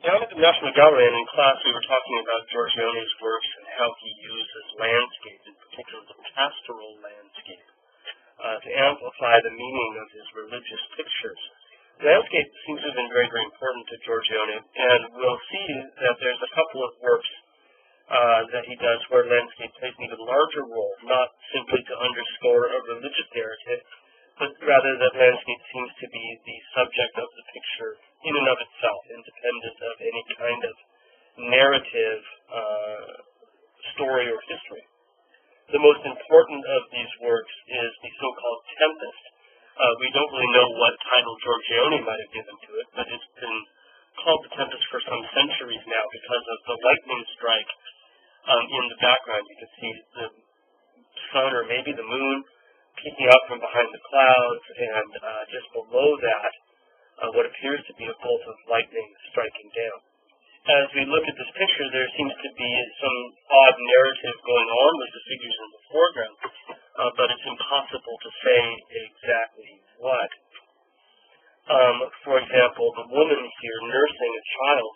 Down at the National Gallery and in class, we were talking about Giorgione's works and how he uses landscape, in particular the pastoral landscape, to amplify the meaning of his religious pictures. Landscape seems to have been very, very important to Giorgione, and we'll see that there's a couple of works that he does where landscape plays an even larger role, not simply to underscore a religious narrative, but rather that landscape seems to be the subject of the picture in and of itself, independent of any kind of narrative, story, or history. The most important of these works is the so-called Tempest. We don't really know what title Giorgione might have given to it, but it's been called the Tempest for some centuries now because of the lightning strike in the background. You can see the sun or maybe the moon peeking out from behind the clouds, and just below that, what appears to be a bolt of lightning striking down. As we look at this picture, there seems to be some odd narrative going on with the figures in the foreground, but it's impossible to say exactly what. For example, the woman here nursing a child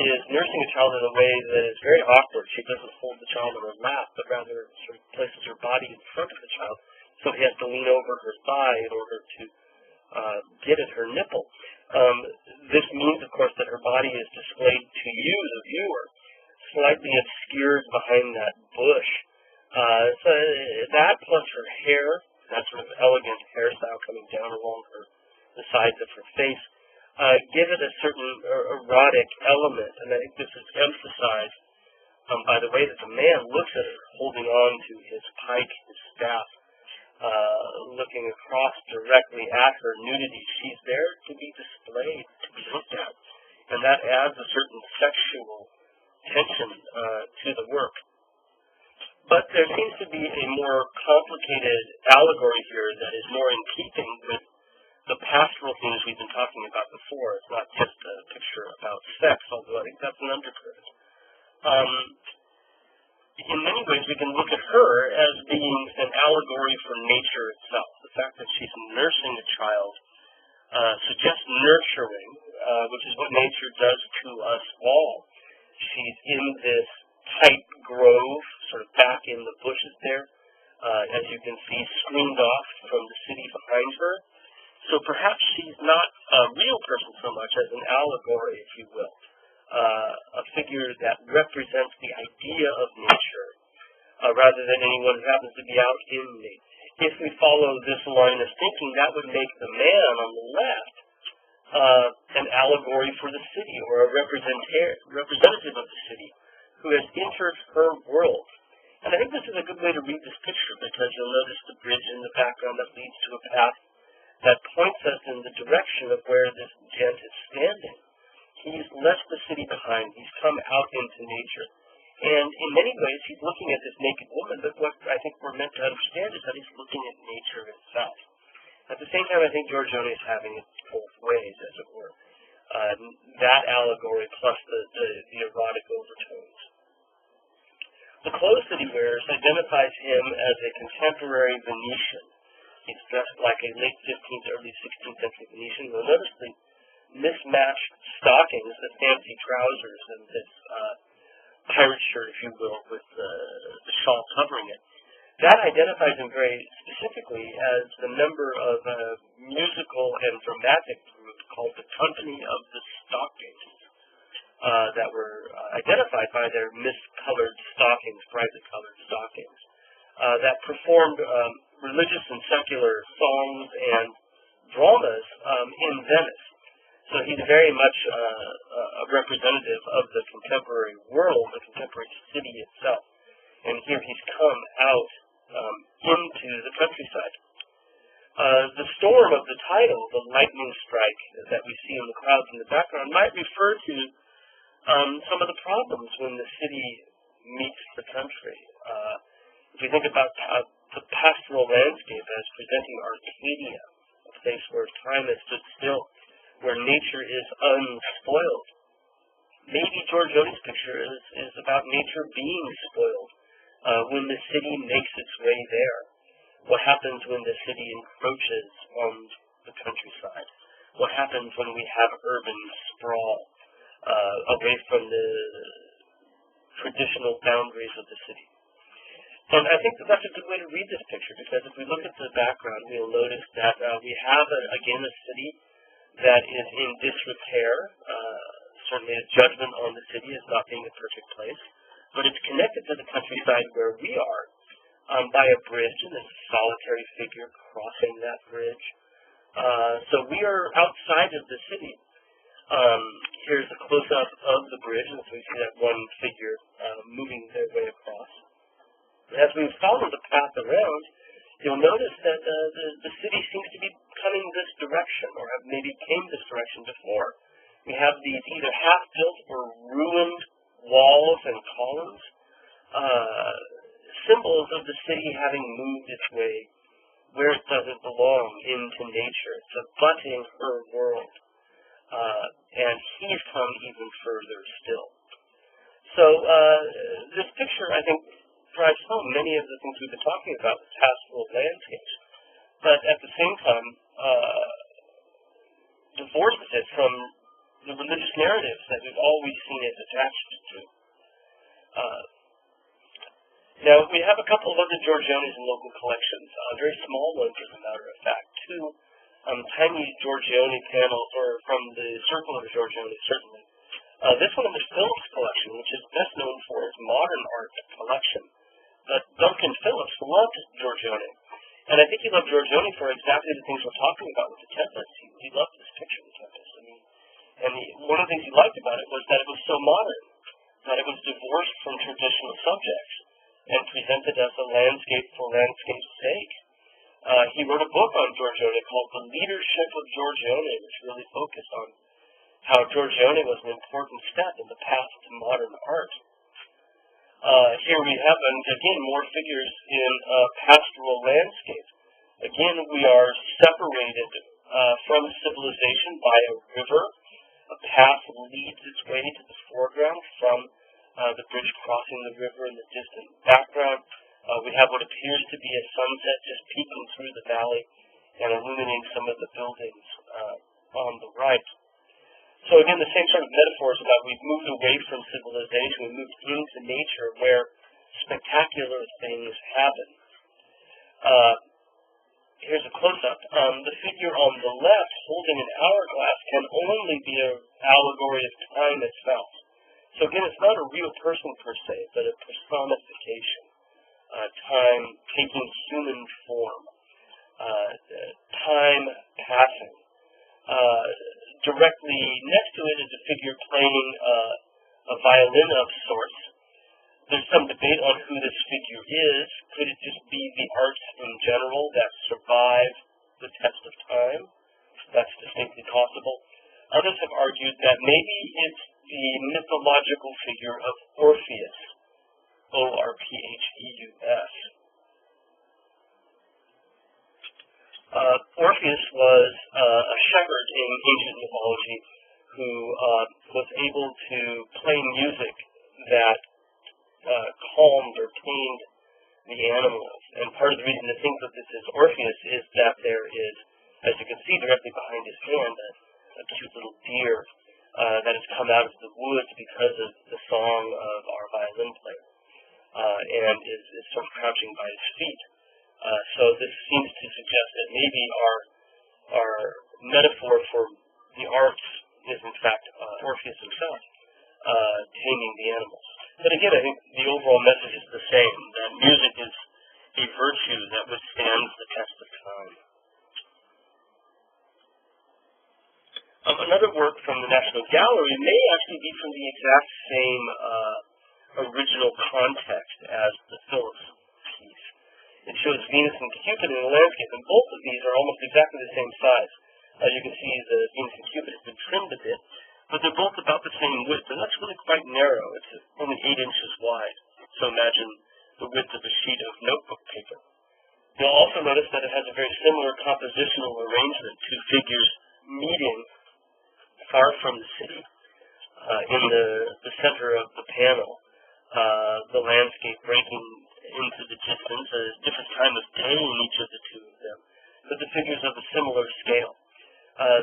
is nursing a child in a way that is very awkward. She doesn't hold the child on her lap, but rather sort of places her body in front of the child, so he has to lean over her thigh in order to get at her nipple. This means, of course, that her body is displayed to you, the viewer, slightly obscured behind that bush. So that plus her hair, that sort of elegant hairstyle coming down along the sides of her face, give it a certain erotic element, and I think this is emphasized by the way that the man looks at her, holding on to his pike, his staff, looking across directly at her nudity. She's there to be displayed, to be looked at, and that adds a certain sexual tension to the work. But there seems to be a more complicated allegory here that is more in keeping with the pastoral themes we've been talking about before. It's not just a picture about sex, although I think that's an undercurrent. In many ways, we can look at her as being an allegory for nature itself. The fact that she's nursing a child suggests nurturing, which is what nature does to us all. She's in this tight grove, sort of back in the bushes there, as you can see, screened off from the city behind her. So perhaps she's not a real person so much as an allegory, if you will. A figure that represents the idea of nature, rather than anyone who happens to be out in nature. If we follow this line of thinking, that would make the man on the left an allegory for the city, or a representative of the city, who has entered her world. And I think this is a good way to read this picture, because you'll notice the bridge in the background that leads to a path that points us in the direction of where this gent is standing. He's left the city behind. He's come out into nature. And in many ways, he's looking at this naked woman, but what I think we're meant to understand is that he's looking at nature itself. At the same time, I think Giorgione is having it both ways, as it were. That allegory plus the erotic overtones. The clothes that he wears identifies him as a contemporary Venetian. He's dressed like a late 15th, early 16th century Venetian. You'll notice the mismatched stockings, the fancy trousers, and this pirate shirt, if you will, with the shawl covering it. That identifies him very specifically as the member of a musical and dramatic group called the Company of the Stockings, that were identified by their miscolored stockings, brightly colored stockings, that performed religious and secular songs and dramas in Venice. So he's very much a representative of the contemporary world, the contemporary city itself. And here he's come out into the countryside. The storm of the title, the lightning strike that we see in the clouds in the background, might refer to some of the problems when the city meets the country. If we think about the pastoral landscape as presenting Arcadia, a place where time has stood still, where nature is unspoiled. Maybe Giorgione's picture is about nature being spoiled when the city makes its way there. What happens when the city encroaches on the countryside? What happens when we have urban sprawl away from the traditional boundaries of the city. And I think that that's a good way to read this picture, because if we look at the background, we'll notice that we have, again, a city that is in disrepair. Certainly a judgment on the city as not being a perfect place, but it's connected to the countryside where we are by a bridge, and there's a solitary figure crossing that bridge. So we are outside of the city. Here's a close-up of the bridge, and so we see that one figure moving their way across. As we follow the path around, you'll notice that the city seems to be coming this direction, or have maybe came this direction before. We have these either half-built or ruined walls and columns, symbols of the city having moved its way where it doesn't belong, into nature. It's abutting her world. And he's come even further still. So this picture, I think, drives home many of the things we've been talking about with pastoral landscapes, but at the same time divorces it from the religious narratives that we've always seen it attached to. Now, we have a couple of other giorgiones in local collections, very small ones, as a matter of fact. Two tiny giorgione panels, or from the Circle of Giorgione, certainly. This one in the Phillips collection, which is best known for its modern art collection. But Duncan Phillips loved Giorgione. And I think he loved Giorgione for exactly the things we're talking about with the Tempest. He loved this picture of the Tempest. One of the things he liked about it was that it was so modern, that it was divorced from traditional subjects and presented as a landscape for landscape's sake. He wrote a book on Giorgione called The Leadership of Giorgione, which really focused on how Giorgione was an important step in the path to modern art. Here we have, again, more figures in pastoral landscape. Again, we are separated from civilization by a river. A path leads its way to the foreground from the bridge crossing the river in the distant background. We have what appears to be a sunset just peeking through the valley and illuminating some of the buildings on the right. So again, the same sort of metaphors about we've moved away from civilization, we moved into nature where spectacular things happen. Here's a close-up. The figure on the left holding an hourglass can only be an allegory of time itself. So again, it's not a real person per se, but a personification. Time taking human form. Time passing. Directly next to it is a figure playing a violin of sorts. There's some debate on who this figure is. Could it just be the arts in general that survive the test of time? That's distinctly possible. Others have argued that maybe it's the mythological figure of Orpheus, O-R-P-H-E-U-S. Orpheus was a shepherd in ancient mythology who was able to play music that calmed or tamed the animals. And part of the reason to think that this is Orpheus is that there is, as you can see directly behind his hand, a cute little deer that has come out of the woods because of the song of our violin player, and is sort of crouching by his feet. So this seems to suggest that maybe our metaphor for the arts is in fact Orpheus himself, taming the animals. But again, I think the overall message is the same, that music is a virtue that withstands the test of time. Another work from the National Gallery may actually be from the exact same original context as the Phillips piece. It shows Venus and Cupid in a landscape, and both of these are almost exactly the same size. You can see the Venus and Cupid has been trimmed a bit, but they're both about the same width, and that's really quite narrow. It's only 8 inches wide, so imagine the width of a sheet of notebook paper. You'll also notice that it has a very similar compositional arrangement, two figures meeting far from the city, in the center of the panel, the landscape breaking into the distance at a different time of day in each of the two of them, but the figures of a similar scale.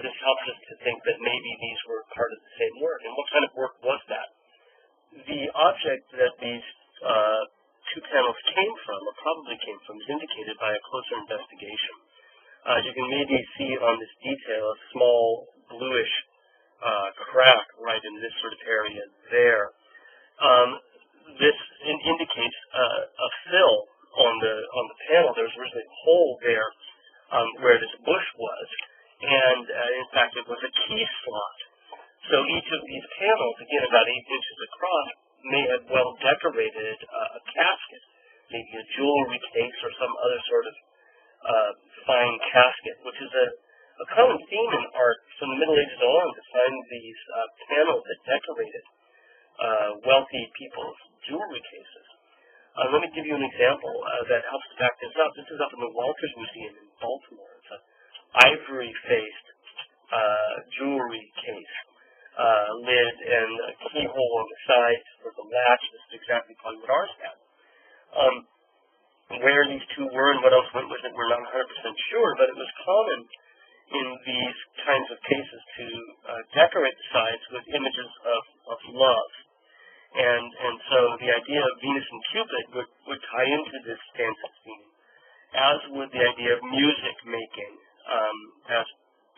This helps us to think that maybe these were part of the same work. And what kind of work object that these two panels came from, or probably came from, is indicated by a closer investigation. You can maybe see on this detail a small bluish crack right in this sort of area there. This indicates a fill on the panel. There was originally a hole there where this bush was, and in fact it was a key slot. So each of these panels, again about 8 inches across, may have well decorated a casket, maybe a jewelry case or some other sort of fine casket, which is a common theme in art from the Middle Ages on, to find these panels that decorated wealthy people's jewelry cases. Let me give you an example that helps to back this up. This is up in the Walters Museum in Baltimore. It's an ivory-faced jewelry case, lid and a keyhole on the side for the latch. This is exactly probably what ours had. Where these two were and what else went with it, we're not 100% sure, but it was common in these kinds of cases to decorate the sides with images of love. And so the idea of Venus and Cupid would tie into this stanza theme, as would the idea of music making, as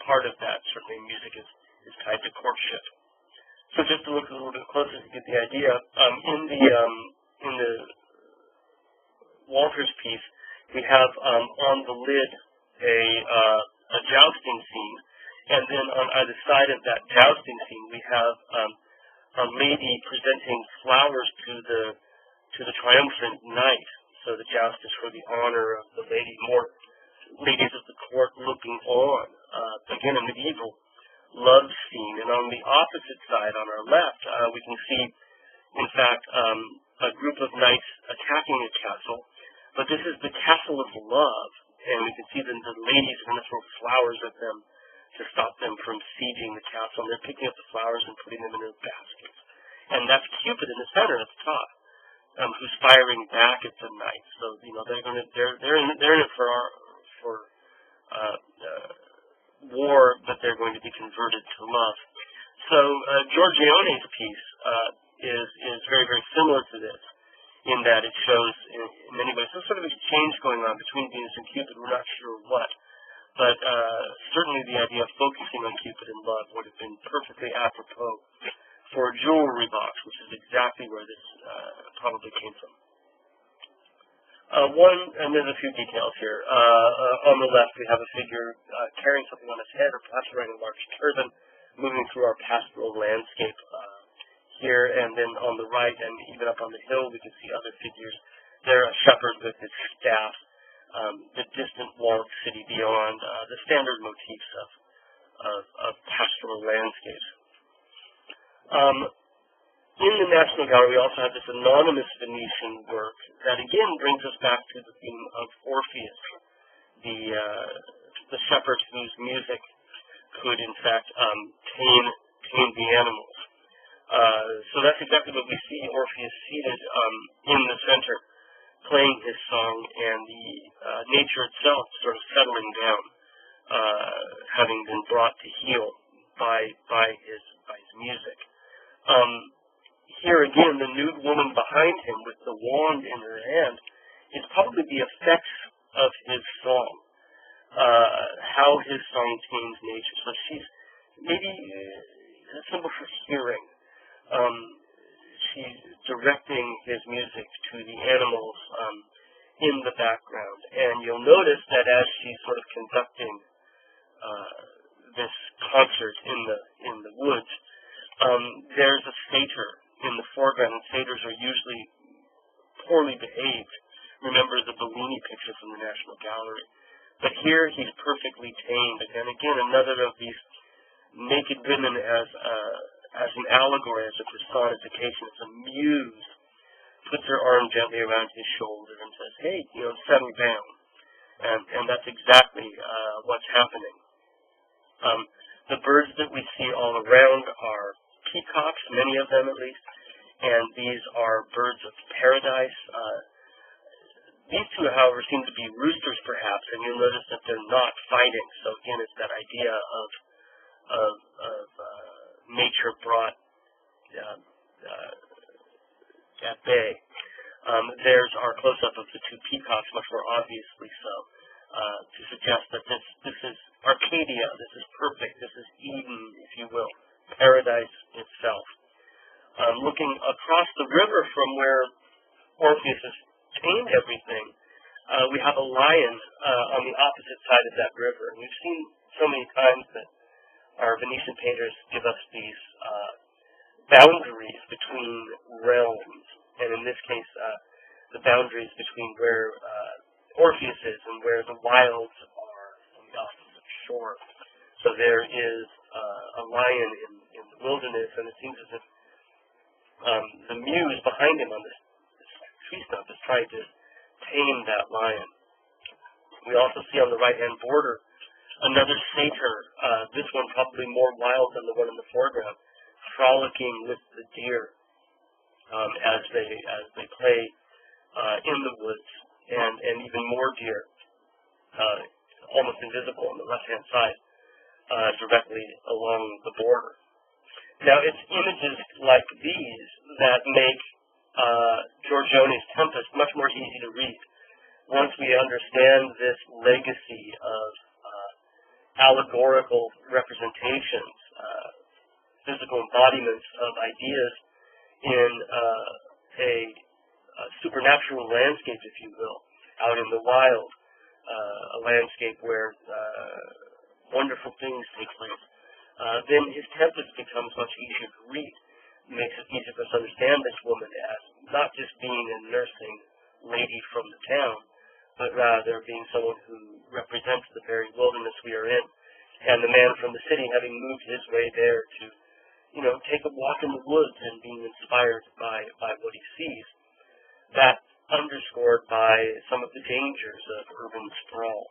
part of that. Certainly music is tied to courtship. So just to look a little bit closer to get the idea, in the Walters piece, we have on the lid a jousting scene, and then on either side of that jousting scene we have a lady presenting flowers to the triumphant knight. So the joust is for the honor of the lady, more ladies of the court looking on. Again, a medieval love scene. And on the opposite side, on our left, we can see, in fact, a group of knights attacking a castle. But this is the castle of love, and we can see the ladies are going to throw flowers at them to stop them from sieging the castle. And they're picking up the flowers and putting them in their baskets. And that's Cupid in the center at the top, who's firing back at the knights. So they're in it for war, but they're going to be converted to love. So Giorgione's piece is very, very similar to this, in that it shows in many ways some sort of exchange going on between Venus and Cupid. We're not sure what. But certainly the idea of focusing on Cupid and love would have been perfectly apropos for a jewelry box, which is exactly where this probably came from. And there's a few details here. On the left we have a figure carrying something on his head, or perhaps wearing a large turban, moving through our pastoral landscape here. And then on the right, and even up on the hill, we can see other figures. There, a shepherd with his staff, the distant walled city beyond, the standard motifs of pastoral landscapes. In the National Gallery, we also have this anonymous Venetian work that again brings us back to the theme of Orpheus, the shepherd whose music could in fact tame the animals. So that's exactly what we see, Orpheus seated in the center, playing his song, and the nature itself sort of settling down, having been brought to heel by his music. Here again, the nude woman behind him with the wand in her hand is probably the effects of his song, how his song tames nature. So she's maybe a symbol for hearing. She's directing his music to the animals in the background. And you'll notice that as she's sort of conducting this concert in the woods, there's a satyr in the foreground, and satyrs are usually poorly behaved. Remember the Bellini picture from the National Gallery. But here he's perfectly tamed. And again, another of these naked women as an allegory, as a personification, as a muse, puts her arm gently around his shoulder and says, hey, settle down. And that's exactly what's happening. The birds that we see all around are peacocks, many of them at least, and these are birds of paradise. These two, however, seem to be roosters perhaps, and you'll notice that they're not fighting. So again, it's that idea of nature brought at bay. There's our close-up of the two peacocks, much more obviously so, to suggest that this is Arcadia, this is perfect, this is Eden, if you will, paradise itself. Looking across the river from where Orpheus has tamed everything, we have a lion on the opposite side of that river. And we've seen so many times that our Venetian painters give us these boundaries between realms, and in this case, the boundaries between where Orpheus is and where the wilds are on the opposite shore. So there is a lion in the wilderness, and it seems as if the muse behind him on this tree stump is trying to tame that lion. We also see on the right-hand border another satyr, this one probably more wild than the one in the foreground, frolicking with the deer as they play in the woods, and even more deer, almost invisible on the left-hand side, directly along the border. Now, it's images like these that make Giorgione's Tempest much more easy to read. Once we understand this legacy of allegorical representations, physical embodiments of ideas in a supernatural landscape, if you will, out in the wild, a landscape where wonderful things take place, then his Tempest becomes much easier to read. It makes it easier for us to understand this woman as not just being a nursing lady from the town, but rather being someone who represents the very wilderness we are in, and the man from the city having moved his way there to, take a walk in the woods and being inspired by what he sees. That underscored by some of the dangers of urban sprawl,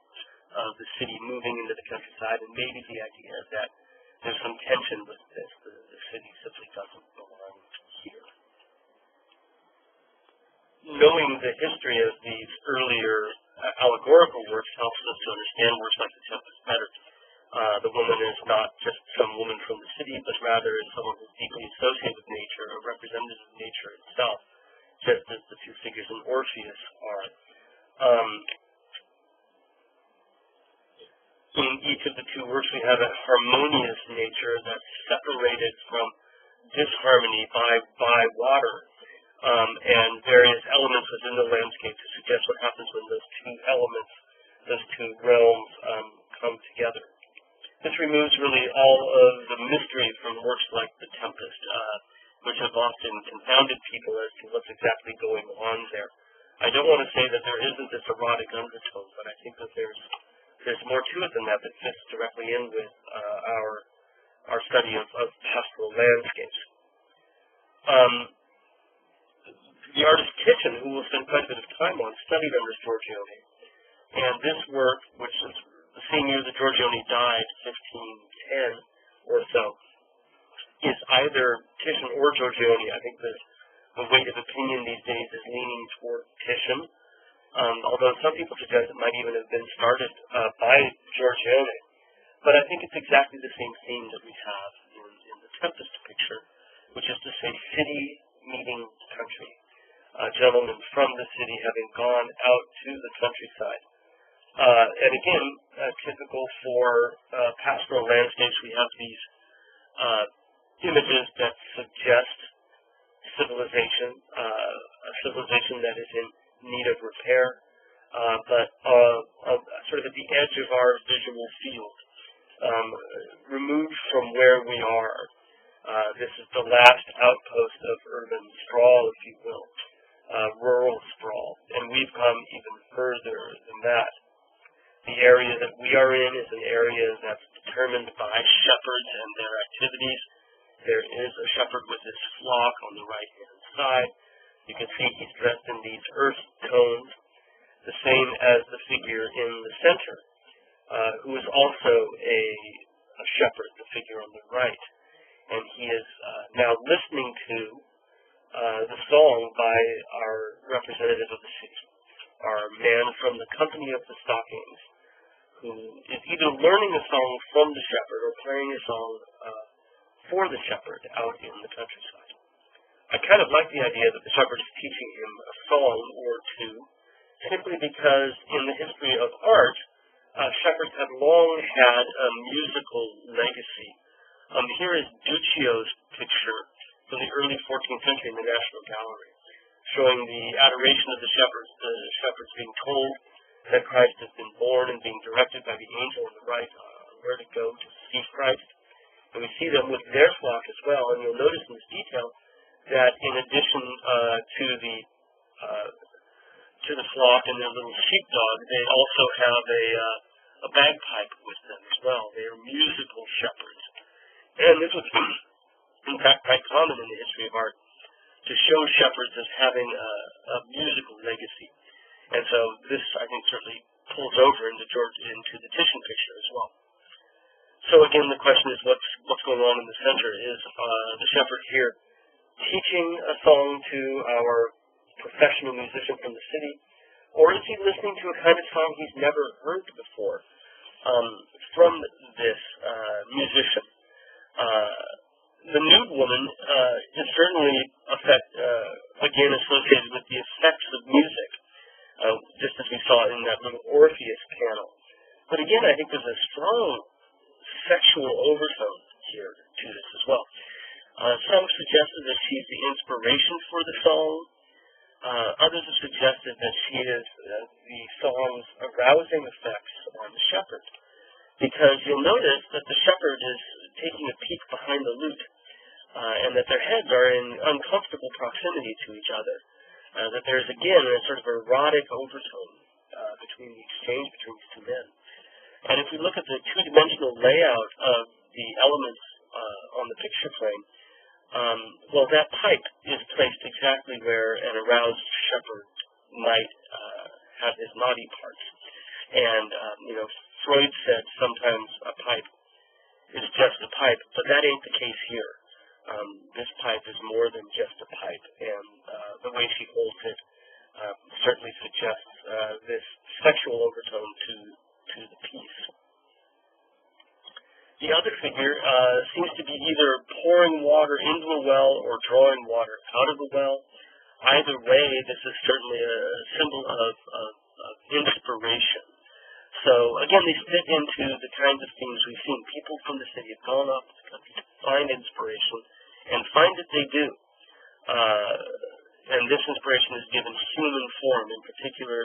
of the city moving into the countryside, and maybe the idea that there's some tension with this. The city simply doesn't belong here. Knowing the history of these earlier allegorical works helps us to understand works like the Tempest better. The woman is not just some woman from the city, but rather is someone who's deeply associated with nature, a representative of nature itself, just as the two figures in Orpheus are. In each of the two works, we have a harmonious nature that's separated from disharmony by water, and various elements within the landscape to suggest what happens when those two elements, those two realms, come together. This removes really all of the mystery from works like The Tempest, which have often confounded people as to what's exactly going on there. I don't want to say that there isn't this erotic undertone, but I think that there's more to it than that fits directly in with our study of pastoral landscapes. The artist Titian, who we'll spend quite a bit of time on, studied under Giorgione, and this work, which is the same year that Giorgione died, 1510 or so, is either Titian or Giorgione. I think the weight of opinion these days is leaning toward Titian, although some people suggest it might even have been started by Giorgione. But I think it's exactly the same theme that we have in the Tempest picture, which is to say city meeting country. Gentlemen from the city having gone out to the countryside. And again, typical for pastoral landscapes, we have these images that suggest civilization, a civilization that is in need of repair, but sort of at the edge of our visual field, removed from where we are. This is the last outpost of urban sprawl, if you will, rural sprawl, and we've come even further than that. The area that we are in is an area that's determined by shepherds and their activities. There is a shepherd with his flock on the right-hand side. You can see he's dressed in these earth tones, the same as the figure in the center, who is also a shepherd, the figure on the right. And he is now listening to the song by our representative of the city, our man from the company of the stockings, who is either learning a song from the shepherd or playing a song for the shepherd out in the countryside. I kind of like the idea that the shepherd is teaching him a song or two, simply because in the history of art, shepherds have long had a musical legacy. Here is Duccio's picture from the early 14th century in the National Gallery, showing the adoration of the shepherds being told that Christ has been born and being directed by the angel on the right where to go to see Christ. And we see them with their flock as well, and you'll notice in this detail that in addition to the flock and their little sheepdog, they also have a bagpipe with them as well. They are musical shepherds. And this was, in fact, quite common in the history of art to show shepherds as having a musical legacy. And so this, I think, certainly pulls over into the Titian picture as well. So again, the question is, what's going on in the center? Is the shepherd here teaching a song to our professional musician from the city, or is he listening to a kind of song he's never heard before from this musician? The nude woman is certainly again associated with the effects of music, just as we saw in that little Orpheus panel. But again, I think there's a strong sexual overtone here to this as well. Some suggested that she's the inspiration for the song. Others have suggested that she is the song's arousing effects on the shepherd. Because you'll notice that the shepherd is taking a peek behind the lute, and that their heads are in uncomfortable proximity to each other. That there's, again, a sort of erotic overtone between the exchange between these two men. And if we look at the two-dimensional layout of the elements on the picture plane, well, that pipe is placed exactly where an aroused shepherd might have his naughty parts. And, Freud said sometimes a pipe is just a pipe, but that ain't the case here. This pipe is more than just a pipe, and the way she holds it certainly suggests this sexual overtone to the piece. The other figure seems to be either pouring water into a well or drawing water out of a well. Either way, this is certainly a symbol of inspiration. So, again, these fit into the kinds of themes we've seen. People from the city have gone off to the country to find inspiration, and find that they do. And this inspiration is given human form, in particular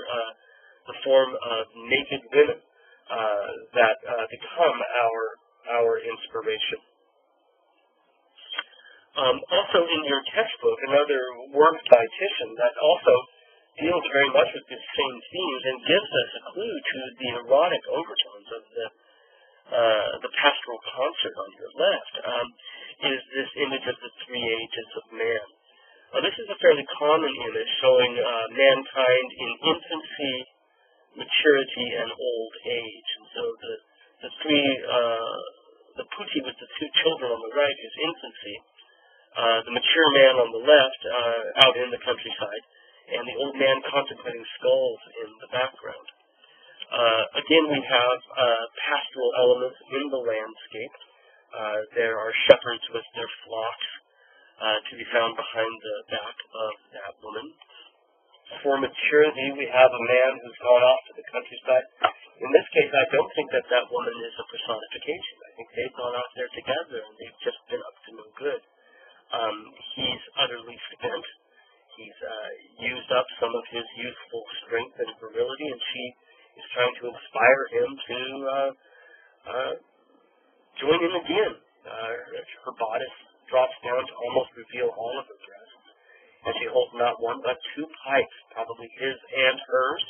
the form of naked women that become our inspiration. Also in your textbook, another work by Titian that also deals very much with this same themes and gives us a clue to the erotic overtones of the pastoral concert on your left, is this image of the three ages of man. This is a fairly common image showing mankind in infancy, maturity, and old age. And so the putti with the two children on the right is infancy, the mature man on the left out in the countryside, and the old man contemplating skulls in the background. Again, we have pastoral elements in the landscape. There are shepherds with their flocks to be found behind the back of that woman. For maturity, we have a man who's gone off to the countryside. In this case, I don't think that woman is a personification. I think they've gone off there together, and they've just been up to no good. He's utterly spent. He's used up some of his youthful strength and virility, and she is trying to inspire him to join in again. Her bodice drops down to almost reveal all of her breasts, and she holds not one but two pipes, probably his and hers,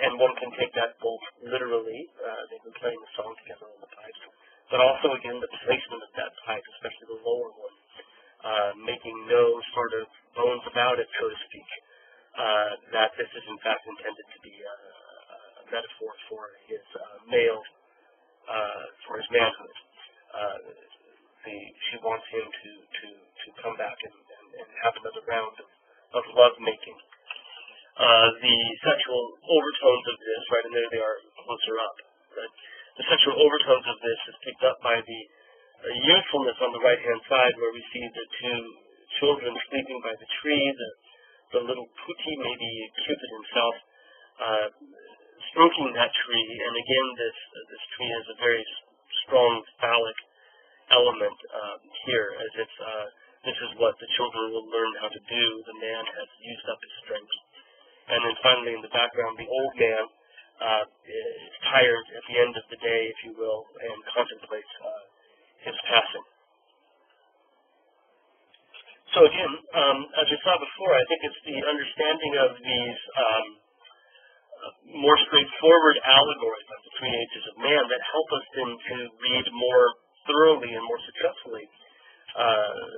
and one can take that both literally. They've been playing the song together on the pipes, but also, again, the placement of that pipe, especially the lower one, making no sort of bones about it, so to speak, that this is in fact intended to be a metaphor for his for his manhood. She wants him to come back and have another round of love making. The sexual overtones of this, right, and there they are closer up. Right? The sexual overtones of this is picked up by the youthfulness on the right-hand side, where we see the two children sleeping sitting by the tree, the little putti, maybe Cupid himself, stroking that tree. And again, this tree has a very strong phallic element here, as if this is what the children will learn how to do. The man has used up his strength. And then finally, in the background, the old man is tired at the end of the day, if you will, and contemplates his passing. So again, as we saw before, I think it's the understanding of these more straightforward allegories like the three ages of man that help us then to read more thoroughly and more successfully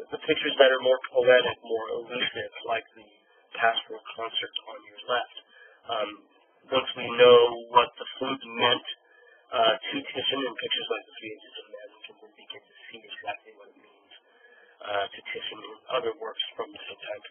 the pictures that are more poetic, more elusive, like the pastoral concert on your left. Once we know what the flute meant to Titian in pictures like the Three Ages of Man, we can then begin to see exactly what it means to Titian in other works from the same time